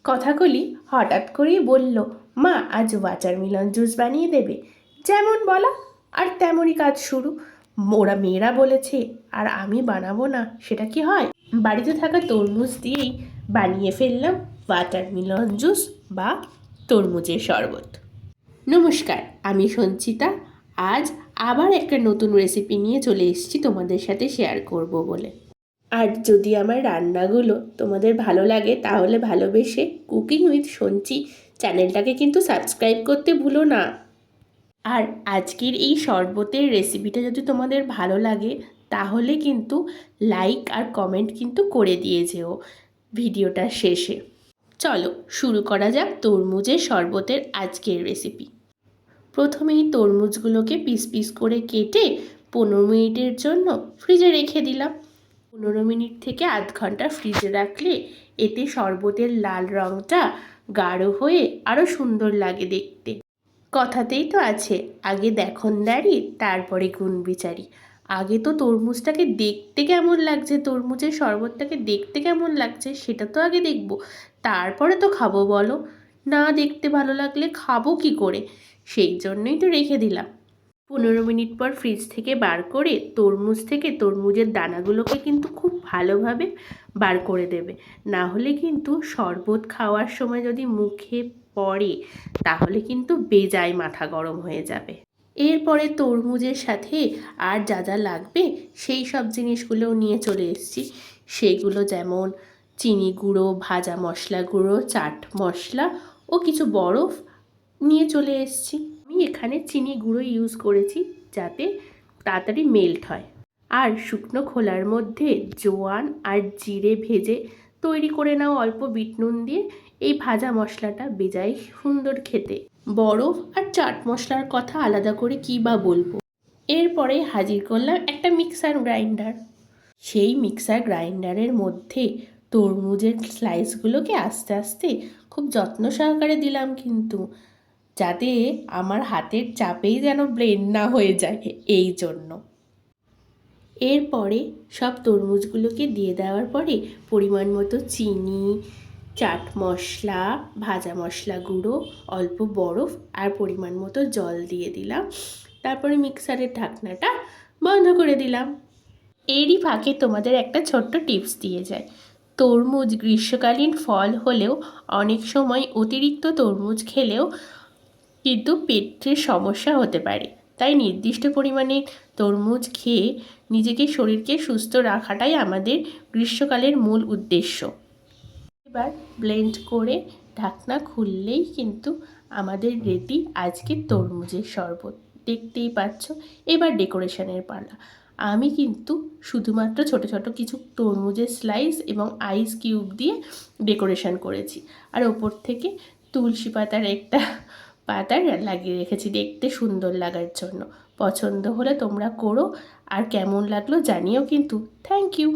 কথাকলি হঠাৎ করেই বলল, মা আজ ওয়াটারমেলন জুস বানিয়ে দেবে। যেমন বলা আর তেমনই কাজ শুরু। ওরা মেয়েরা বলেছে আর আমি বানাবো না, সেটা কি হয়? বাড়িতে থাকা তরমুজ দিয়েই বানিয়ে ফেললাম ওয়াটারমেলন জুস বা তরমুজের শরবত। নমস্কার, আমি সঞ্চিতা। আজ আবার একটা নতুন রেসিপি নিয়ে চলে এসেছি তোমাদের সাথে শেয়ার করব বলে। আর যদি আমার রান্নাগুলো তোমাদের ভালো লাগে তাহলে ভালোবেসে কুকিং উইথ সঞ্চি চ্যানেলটাকে কিন্তু সাবস্ক্রাইব করতে ভুলো না। আর আজকের এই শরবতের রেসিপিটা যদি তোমাদের ভালো লাগে তাহলে কিন্তু লাইক আর কমেন্ট কিন্তু করে দিয়ে যেও ভিডিওটার শেষে। চলো শুরু করা যাক তরমুজের শরবতের আজকের রেসিপি। প্রথমেই তরমুজগুলোকে পিস পিস করে কেটে 15 মিনিটের জন্য ফ্রিজে রেখে দিলাম। 15 মিনিট থেকে আধ ঘন্টা ফ্রিজে রাখলে এতে শরবতের লাল রঙটা গাঢ় হয়ে আরও সুন্দর লাগে দেখতে। কথাতেই তো আছে, আগে দেখনদারি তারপরে গুণ বিচারি। আগে তো তরমুজটাকে দেখতে কেমন লাগছে, তরমুজের শরবতটাকে দেখতে কেমন লাগছে সেটা তো আগে দেখব, তারপরে তো খাবো বলো। না দেখতে ভালো লাগলে খাবো কি করে? সেই জন্যই তো রেখে দিলাম। 15 মিনিট পর ফ্রিজ থেকে বার করে তরমুজ থেকে তরমুজের দানাগুলোকে কিন্তু খুব ভালোভাবে বার করে দেবে। না হলে কিন্তু শরবত খাওয়ার সময় যদি মুখে পড়ে তাহলে কিন্তু বেজায় মাথা গরম হয়ে যাবে। এরপরে তরমুজের সাথে আর যা যা লাগবে সেই সব জিনিসগুলোও নিয়ে চলে এসেছি। সেগুলো যেমন চিনি গুঁড়ো, ভাজা মশলা গুঁড়ো, চাট মশলা ও কিছু বরফ নিয়ে চলে এসেছি। আমি এখানে চিনি গুঁড়ো ইউজ করেছি যাতে তাড়াতাড়ি মেল্ট হয়। আর শুকনো খোলার মধ্যে জোয়ান আর জিরে ভেজে তৈরি করে নাও অল্প বিট নুন দিয়ে। এই ভাজা মশলাটা বেজায় সুন্দর খেতে। বরফ আর চাট মশলার কথা আলাদা করে কী বা বলবো। এরপরে হাজির করলাম একটা মিক্সার গ্রাইন্ডার। সেই মিক্সার গ্রাইন্ডারের মধ্যে তরমুজের স্লাইসগুলোকে আস্তে আস্তে খুব যত্ন সহকারে দিলাম কিন্তু, যাতে আমার হাতের চাপেই যেন ব্লেন্ড না হয়ে যায় এই জন্য। এরপরে সব তরমুজগুলোকে দিয়ে দেওয়ার পরে পরিমাণ মতো চিনি, চাট মশলা, ভাজা মশলা গুঁড়ো, অল্প বরফ আর পরিমাণ মতো জল দিয়ে দিলাম। তারপরে মিক্সারের ঢাকনাটা বন্ধ করে দিলাম। এরই ফাঁকে তোমাদের একটা ছোট্ট টিপস দিয়ে যায়। তরমুজ গ্রীষ্মকালীন ফল হলেও অনেক সময় অতিরিক্ত তরমুজ খেলেও কিন্তু পেটের সমস্যা হতে পারে। তাই নির্দিষ্ট পরিমাণে তরমুজ খেয়ে নিজেকে শরীরকে সুস্থ রাখাটাই আমাদের গ্রীষ্মকালের মূল উদ্দেশ্য। এবার ব্লেন্ড করে ঢাকনা খুললেই কিন্তু আমাদের রেডি আজকের তরমুজের শরবত। দেখতেই পাচ্ছ। এবার ডেকোরেশনের পালা। আমি কিন্তু শুধুমাত্র ছোট ছোট কিছু তরমুজের স্লাইস এবং আইস কিউব দিয়ে ডেকোরেশন করেছি। আর ওপর থেকে তুলসী পাতার একটা পাতা লাগিয়ে রেখেছি দেখতে সুন্দর লাগার জন্য। পছন্দ হলে তোমরা করো, আর কেমন লাগলো জানিও কিন্তু। Thank you.